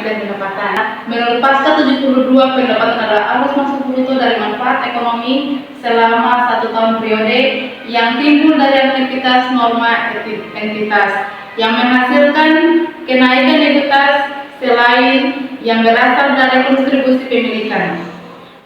penelitian pendapatan. Menurut Pasca 72, pendapatan adalah arus masuk bruto dari manfaat ekonomi selama 1 tahun periode yang timbul dari aktivitas norma entitas yang menghasilkan kenaikan ekuitas selain yang berasal dari kontribusi pemilikan.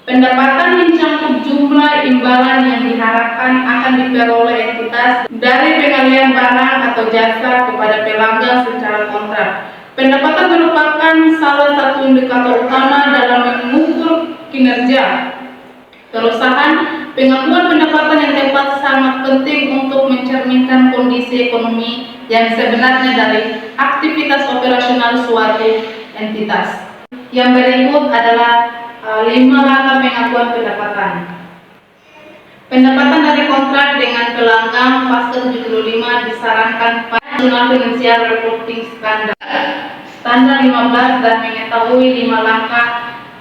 Pendapatan mencakup jumlah imbalan yang diharapkan akan diperoleh entitas dari pengalihan barang atau jasa kepada pelanggan secara kontrak. Pendapatan merupakan salah satu indikator utama dalam mengukur kinerja perusahaan. Pengakuan pendapatan yang tepat sangat penting untuk mencerminkan kondisi ekonomi yang sebenarnya dari aktivitas operasional suatu entitas. Yang berikut adalah 5 langkah pengakuan pendapatan. Pendapatan dari kontrak dengan pelanggan Pasca 75 disarankan pada National Financial Reporting Standar 15 dan mengetahui 5 langkah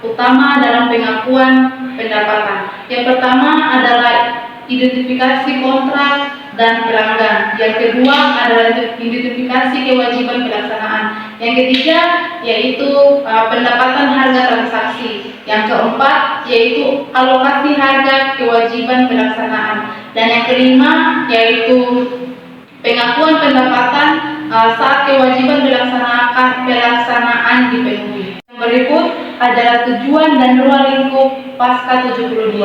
utama dalam pengakuan pendapatan. Yang pertama adalah identifikasi kontrak dan pelanggan. Yang kedua adalah identifikasi kewajiban pelaksanaan. Yang ketiga yaitu pendapatan harga transaksi. Yang keempat yaitu alokasi harga kewajiban pelaksanaan. Dan yang kelima yaitu pengakuan pendapatan saat kewajiban pelaksanaan dipenuhi. Yang berikut adalah tujuan dan ruang lingkup Pasca 72.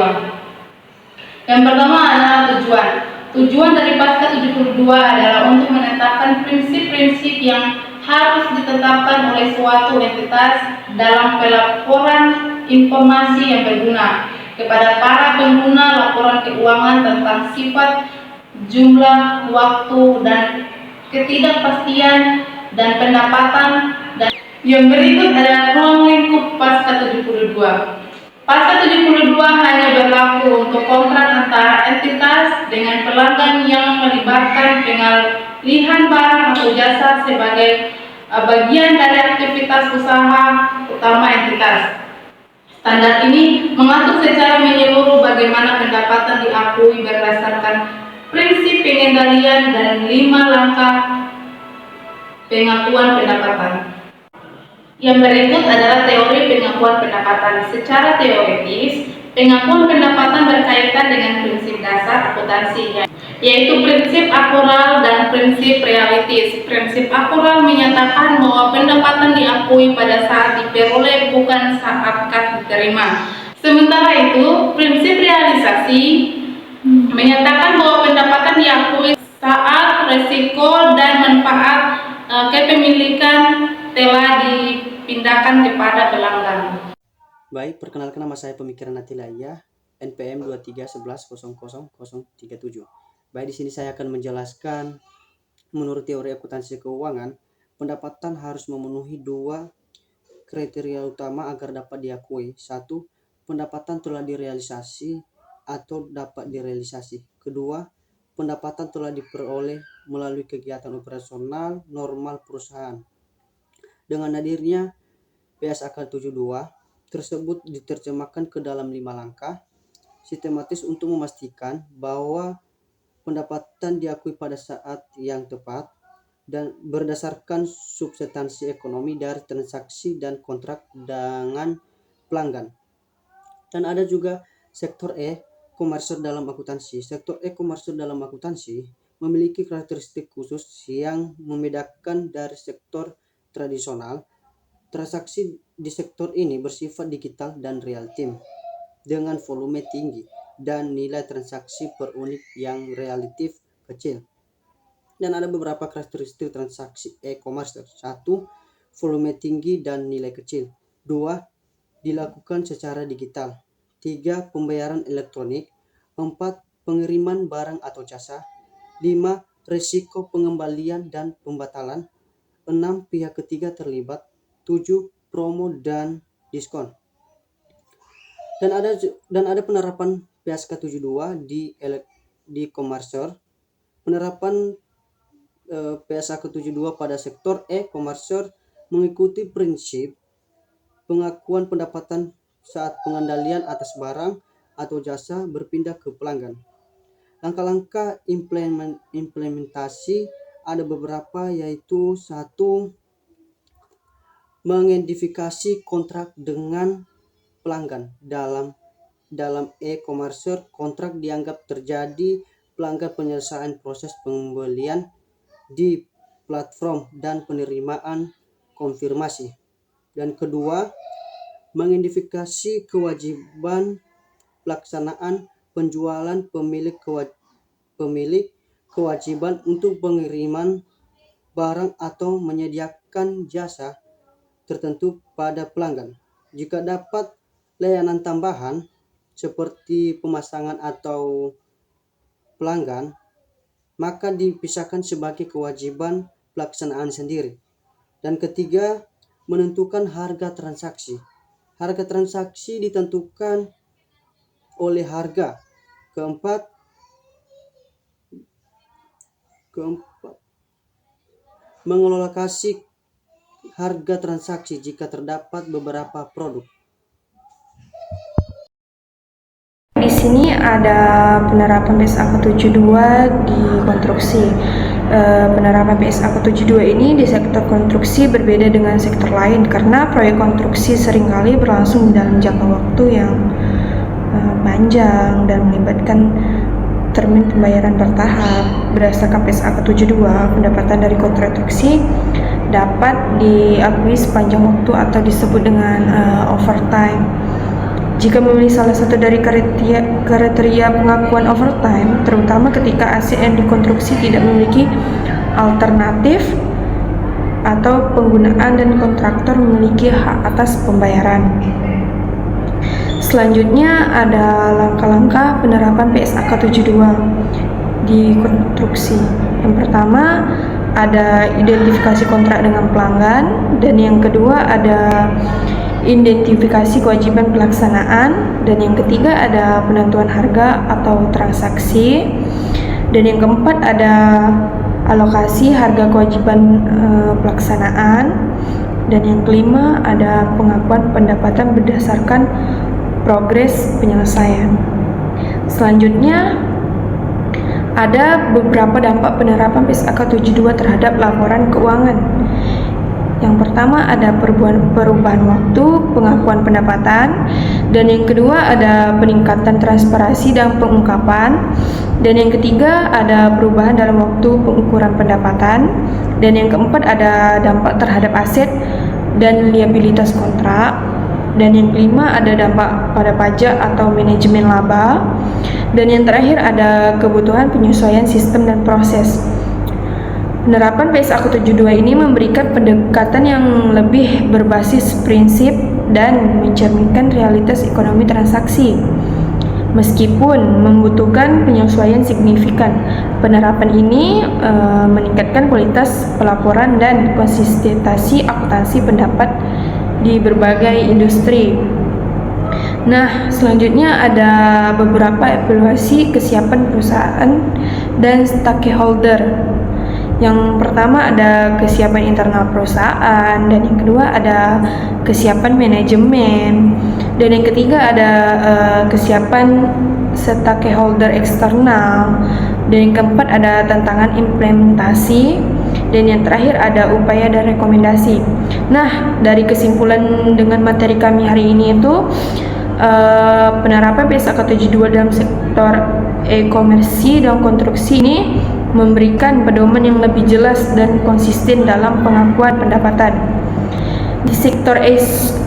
Yang pertama adalah tujuan. Tujuan dari Pasca 72 adalah untuk menetapkan prinsip-prinsip yang harus ditetapkan oleh suatu entitas dalam pelaporan informasi yang berguna kepada para pengguna laporan keuangan tentang sifat, jumlah, waktu, dan ketidakpastian dan pendapatan. Dan yang berikut adalah ruang lingkup Pasca 72. Pasca 72 hanya berlaku untuk kontrak antara entitas dengan pelanggan yang melibatkan pengalihan barang atau jasa sebagai bagian dari aktivitas usaha utama entitas. Standar ini mengatur secara menyeluruh bagaimana pendapatan diakui berdasarkan prinsip pengendalian dan 5 langkah pengakuan pendapatan. Yang berikut adalah teori pengakuan pendapatan. Secara teoritis, pengakuan pendapatan berkaitan dengan prinsip dasar akuntansi, yaitu prinsip akural dan prinsip realitis. Prinsip akural menyatakan bahwa pendapatan diakui pada saat diperoleh, bukan saat kas diterima. Sementara itu, prinsip realisasi menyatakan bahwa pendapatan diakui saat resiko dan manfaat kepemilikan telah dipindahkan kepada pelanggan. Baik, perkenalkan nama saya Pemikiran Atilaya, NPM 2311000037. Baik, di sini saya akan menjelaskan menurut teori akuntansi keuangan, pendapatan harus memenuhi 2 kriteria utama agar dapat diakui. 1. Pendapatan telah direalisasi atau dapat direalisasi. Kedua, pendapatan telah diperoleh melalui kegiatan operasional normal perusahaan. Dengan hadirnya PSAK 72 tersebut diterjemahkan ke dalam 5 langkah sistematis untuk memastikan bahwa pendapatan diakui pada saat yang tepat dan berdasarkan substansi ekonomi dari transaksi dan kontrak dengan pelanggan. Dan ada juga sektor E, komersial dalam akuntansi. Sektor E, komersial dalam akuntansi memiliki karakteristik khusus yang membedakan dari sektor tradisional. Transaksi di sektor ini bersifat digital dan real time dengan volume tinggi dan nilai transaksi per unit yang relatif kecil. Dan ada beberapa karakteristik transaksi e-commerce. 1. Volume tinggi dan nilai kecil. 2. Dilakukan secara digital. 3. Pembayaran elektronik. 4. Pengiriman barang atau jasa. 5. Risiko pengembalian dan pembatalan. 6. Pihak ketiga terlibat. 7. Promo dan diskon. Dan ada penerapan PSK 72 di komersial. Penerapan PSK 72 pada sektor e-komersial mengikuti prinsip pengakuan pendapatan saat pengendalian atas barang atau jasa berpindah ke pelanggan. Langkah-langkah implementasi ada beberapa, yaitu 1. mengidentifikasi kontrak dengan pelanggan. Dalam e-commerce, kontrak dianggap terjadi pelanggan penyelesaian proses pembelian di platform dan penerimaan konfirmasi. Dan kedua, mengidentifikasi kewajiban pelaksanaan penjualan pemilik kewajiban untuk pengiriman barang atau menyediakan jasa tertentu pada pelanggan. Jika dapat layanan tambahan seperti pemasangan atau pelanggan, maka dipisahkan sebagai kewajiban pelaksanaan sendiri. Dan ketiga, menentukan harga transaksi. Harga transaksi ditentukan oleh harga. Keempat, mengalokasi harga transaksi jika terdapat beberapa produk. Di sini ada penerapan PSAK 72 di konstruksi. Penerapan PSAK 72 ini di sektor konstruksi berbeda dengan sektor lain karena proyek konstruksi seringkali berlangsung dalam jangka waktu yang panjang dan melibatkan termin pembayaran bertahap. Berdasarkan PSAK 72, pendapatan dari konstruksi dapat diakui sepanjang waktu atau disebut dengan overtime. Jika memilih salah satu dari kriteria pengakuan overtime, terutama ketika aset yang dikonstruksi tidak memiliki alternatif atau penggunaan dan kontraktor memiliki hak atas pembayaran. Selanjutnya ada langkah-langkah penerapan PSAK 72 di konstruksi. Yang pertama ada identifikasi kontrak dengan pelanggan, dan yang kedua ada identifikasi kewajiban pelaksanaan, dan yang ketiga ada penentuan harga atau transaksi, dan yang keempat ada alokasi harga kewajiban pelaksanaan, dan yang kelima ada pengakuan pendapatan berdasarkan progres penyelesaian. Selanjutnya ada beberapa dampak penerapan PSAK 72 terhadap laporan keuangan. Yang pertama ada perubahan waktu pengakuan pendapatan, dan yang kedua ada peningkatan transparansi dan pengungkapan, dan yang ketiga ada perubahan dalam waktu pengukuran pendapatan, dan yang keempat ada dampak terhadap aset dan liabilitas kontrak, dan yang kelima ada dampak pada pajak atau manajemen laba, dan yang terakhir ada kebutuhan penyesuaian sistem dan proses. Penerapan PSAK 72 ini memberikan pendekatan yang lebih berbasis prinsip dan mencerminkan realitas ekonomi transaksi. Meskipun membutuhkan penyesuaian signifikan, penerapan ini meningkatkan kualitas pelaporan dan konsistensi akuntansi pendapat di berbagai industri. Nah, selanjutnya ada beberapa evaluasi kesiapan perusahaan dan stakeholder. Yang pertama ada kesiapan internal perusahaan, dan yang kedua ada kesiapan manajemen, dan yang ketiga ada kesiapan stakeholder eksternal, dan yang keempat ada tantangan implementasi, dan yang terakhir ada upaya dan rekomendasi. Nah, dari kesimpulan dengan materi kami hari ini itu penerapan PSAK 72 dalam sektor e-komersi dan konstruksi ini memberikan pedoman yang lebih jelas dan konsisten dalam pengakuan pendapatan. Di sektor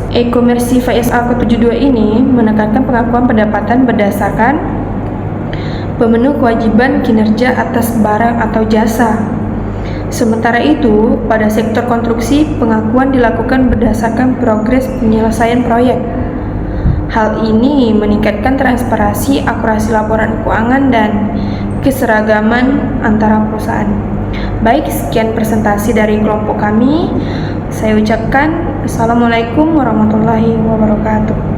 e-komersi PSAK 72 ini menekankan pengakuan pendapatan berdasarkan pemenuh kewajiban kinerja atas barang atau jasa. Sementara itu, pada sektor konstruksi, pengakuan dilakukan berdasarkan progres penyelesaian proyek. Hal ini meningkatkan transparansi, akurasi laporan keuangan, dan keseragaman antara perusahaan. Baik, sekian presentasi dari kelompok kami. Saya ucapkan Assalamualaikum warahmatullahi wabarakatuh.